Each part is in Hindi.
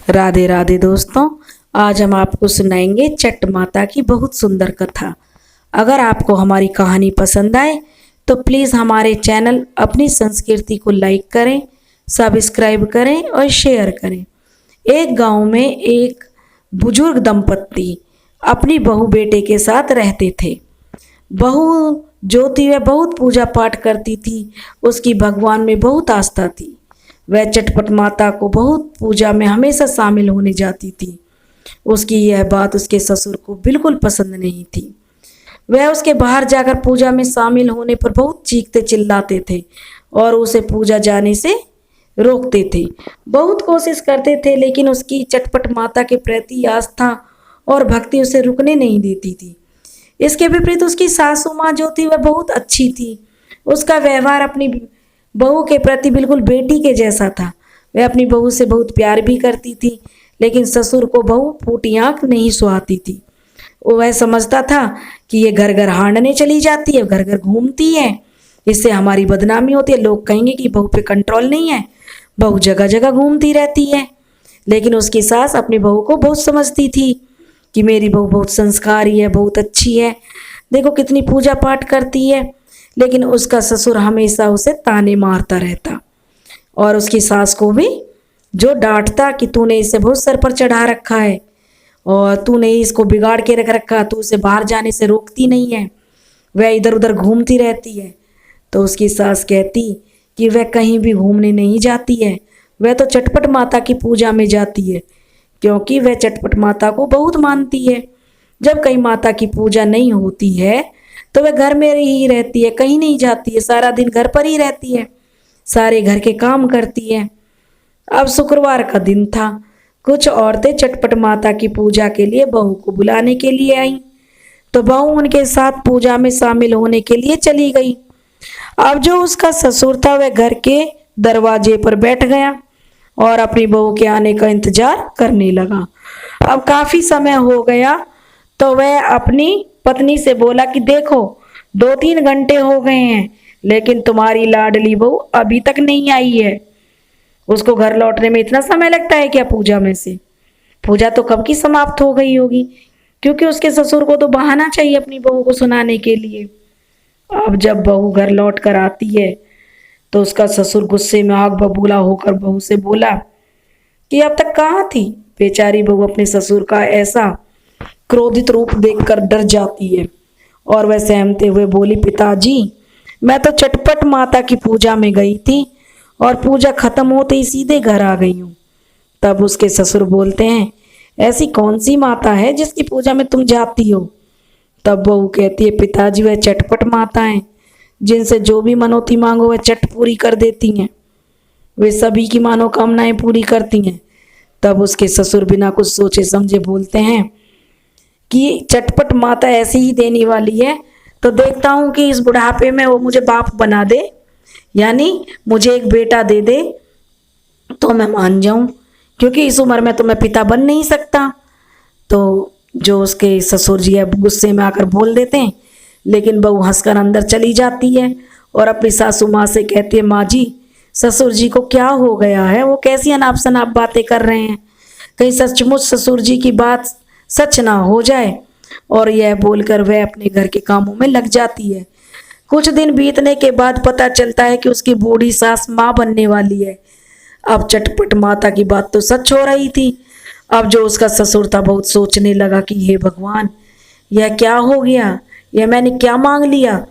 राधे राधे दोस्तों। आज हम आपको सुनाएंगे चट माता की बहुत सुंदर कथा। अगर आपको हमारी कहानी पसंद आए तो प्लीज़ हमारे चैनल अपनी संस्कृति को लाइक करें, सब्सक्राइब करें और शेयर करें। एक गांव में एक बुजुर्ग दंपत्ति अपनी बहू बेटे के साथ रहते थे। बहू जो थी वह बहुत पूजा पाठ करती थी, उसकी भगवान में बहुत आस्था थी। वह चटपट माता को बहुत पूजा में हमेशा शामिल होने जाती थी। उसकी यह बात उसके ससुर को बिल्कुल पसंद नहीं थी। वह उसके बाहर जाकर पूजा में शामिल होने पर बहुत चीखते चिल्लाते थे और उसे पूजा जाने से रोकते थे। बहुत कोशिश करते थे लेकिन उसकी चटपट माता के प्रति आस्था और भक्ति उसे रुकने नहीं देती थी। इसके विपरीत उसकी सासू माँ जो थी वह बहुत अच्छी थी। उसका व्यवहार अपनी बहू के प्रति बिल्कुल बेटी के जैसा था। वह अपनी बहू से बहुत प्यार भी करती थी, लेकिन ससुर को बहू फूटी आंख नहीं सुहाती थी। वह समझता था कि ये घर घर हांडने चली जाती है, घर घर घूमती है, इससे हमारी बदनामी होती है। लोग कहेंगे कि बहू पे कंट्रोल नहीं है, बहू जगह जगह घूमती रहती है। लेकिन उसकी सास अपनी बहू को बहुत समझती थी कि मेरी बहू बहुत संस्कारी है, बहुत अच्छी है, देखो कितनी पूजा पाठ करती है। लेकिन उसका ससुर हमेशा उसे ताने मारता रहता और उसकी सास को भी जो डांटता कि तूने इसे बहुत सर पर चढ़ा रखा है और तूने इसको बिगाड़ के रख रखा, तू उसे बाहर जाने से रोकती नहीं है, वह इधर उधर घूमती रहती है। तो उसकी सास कहती कि वह कहीं भी घूमने नहीं जाती है, वह तो चटपट माता की पूजा में जाती है, क्योंकि वह चटपट माता को बहुत मानती है। जब कहीं माता की पूजा नहीं होती है तो वह घर में ही रहती है, कहीं नहीं जाती है, सारा दिन घर पर ही रहती है, सारे घर के काम करती है। अब शुक्रवार का दिन था। कुछ औरतें चटपट माता की पूजा के लिए बहू को बुलाने के लिए आईं, तो बहू उनके साथ पूजा में शामिल होने के लिए चली गई। अब जो उसका ससुर था वह घर के दरवाजे पर बैठ गया और अपनी बहू के आने का इंतजार करने लगा। अब काफी समय हो गया तो वह अपनी पत्नी से बोला कि देखो 2-3 घंटे हो गए हैं, लेकिन तुम्हारी लाडली बहू अभी तक नहीं आई है। उसको घर लौटने में इतना समय लगता है क्या? पूजा में से पूजा तो कब की समाप्त हो गई होगी, क्योंकि उसके ससुर को तो बहाना चाहिए अपनी बहू को सुनाने के लिए। अब जब बहू घर लौट कर आती है तो उसका ससुर गुस्से में आग बबूला होकर बहू से बोला कि अब तक कहाँ थी। बेचारी बहू अपने ससुर का ऐसा क्रोधित रूप देखकर डर जाती है और वह सहमते हुए बोली, पिताजी मैं तो चटपट माता की पूजा में गई थी और पूजा खत्म होते ही सीधे घर आ गई हूँ। तब उसके ससुर बोलते हैं, ऐसी कौन सी माता है जिसकी पूजा में तुम जाती हो? तब बहू कहती है, पिताजी वह चटपट माता है, जिनसे जो भी मनोती मांगो वह चट पूरी कर देती हैं, वे सभी की मनोकामनाएं पूरी करती हैं। तब उसके ससुर बिना कुछ सोचे समझे बोलते हैं कि चटपट माता ऐसी ही देने वाली है, तो देखता हूँ कि इस बुढ़ापे में वो मुझे बाप बना दे, यानी मुझे एक बेटा दे दे तो मैं मान जाऊँ, क्योंकि इस उम्र में तो मैं पिता बन नहीं सकता। तो जो उसके ससुर जी है गुस्से में आकर बोल देते हैं, लेकिन बहू हंसकर अंदर चली जाती है और अपनी सासू माँ से कहती है, माँ जी ससुर जी को क्या हो गया है, वो कैसी अनाप शनाप बातें कर रहे हैं, कहीं सचमुच ससुर जी की बात सच ना हो जाए। और यह बोलकर वह अपने घर के कामों में लग जाती है। कुछ दिन बीतने के बाद पता चलता है कि उसकी बूढ़ी सास माँ बनने वाली है। अब चटपट माता की बात तो सच हो रही थी। अब जो उसका ससुर था बहुत सोचने लगा कि हे भगवान, यह क्या हो गया, यह मैंने क्या मांग लिया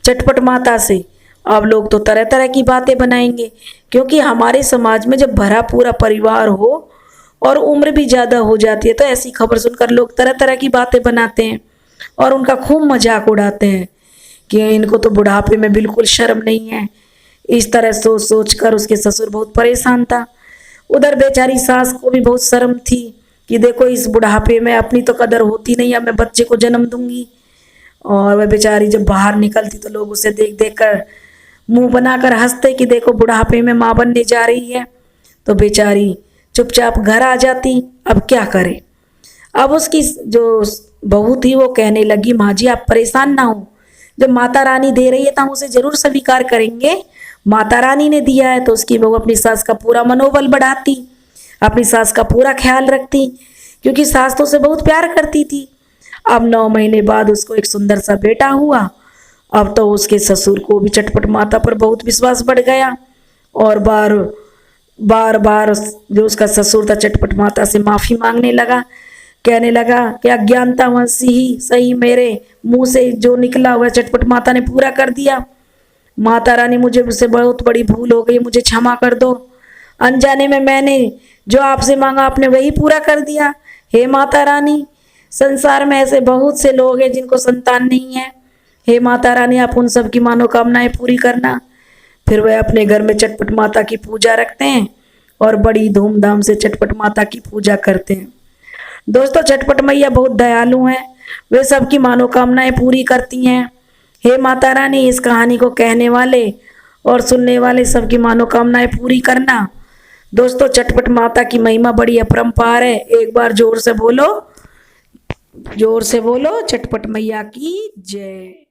चटपट माता से। अब लोग तो तरह तरह की बातें बनाएंगे, क्योंकि हमारे समाज में जब भरा पूरा परिवार हो और उम्र भी ज़्यादा हो जाती है तो ऐसी खबर सुनकर लोग तरह तरह की बातें बनाते हैं और उनका खूब मजाक उड़ाते हैं कि इनको तो बुढ़ापे में बिल्कुल शर्म नहीं है। इस तरह सोच सोच कर उसके ससुर बहुत परेशान था। उधर बेचारी सास को भी बहुत शर्म थी कि देखो इस बुढ़ापे में अपनी तो कदर होती नहीं, अब मैं बच्चे को जन्म दूंगी। और वह बेचारी जब बाहर निकलती तो लोग उसे देख देख कर मुँह बनाकर हंसते कि देखो बुढ़ापे में माँ बनने जा रही है। तो बेचारी चुपचाप घर आ जाती। अब क्या करे? अब उसकी जो बहू थी वो कहने लगी, माँ जी आप परेशान ना हो, जब माता रानी दे रही है तो हम उसे जरूर स्वीकार करेंगे, माता रानी ने दिया है। तो उसकी बहू अपनी सास का पूरा मनोबल बढ़ाती अपनी सास का पूरा ख्याल रखती, क्योंकि सास तो उसे बहुत प्यार करती थी। अब 9 महीने बाद उसको एक सुंदर सा बेटा हुआ। अब तो उसके ससुर को भी चटपट माता पर बहुत विश्वास बढ़ गया और बार बार बार जो उसका ससुर था चटपट माता से माफ़ी मांगने लगा, कहने लगा कि अज्ञानतावश ही सही मेरे मुंह से जो निकला हुआ चटपट माता ने पूरा कर दिया। माता रानी मुझसे बहुत बड़ी भूल हो गई, मुझे क्षमा कर दो। अनजाने में मैंने जो आपसे मांगा आपने वही पूरा कर दिया। हे माता रानी, संसार में ऐसे बहुत से लोग हैं जिनको संतान नहीं है। हे माता रानी, आप उन सब की मनोकामनाएं पूरी करना। फिर वह अपने घर में चटपट माता की पूजा रखते हैं और बड़ी धूमधाम से चटपट माता की पूजा करते हैं। दोस्तों, चटपट मैया बहुत दयालु हैं, वे सबकी मनोकामनाएं पूरी करती हैं। हे माता रानी, इस कहानी को कहने वाले और सुनने वाले सबकी मनोकामनाएं पूरी करना। दोस्तों, चटपट माता की महिमा बड़ी अपरंपार है। एक बार जोर से बोलो, चटपट मैया की जय।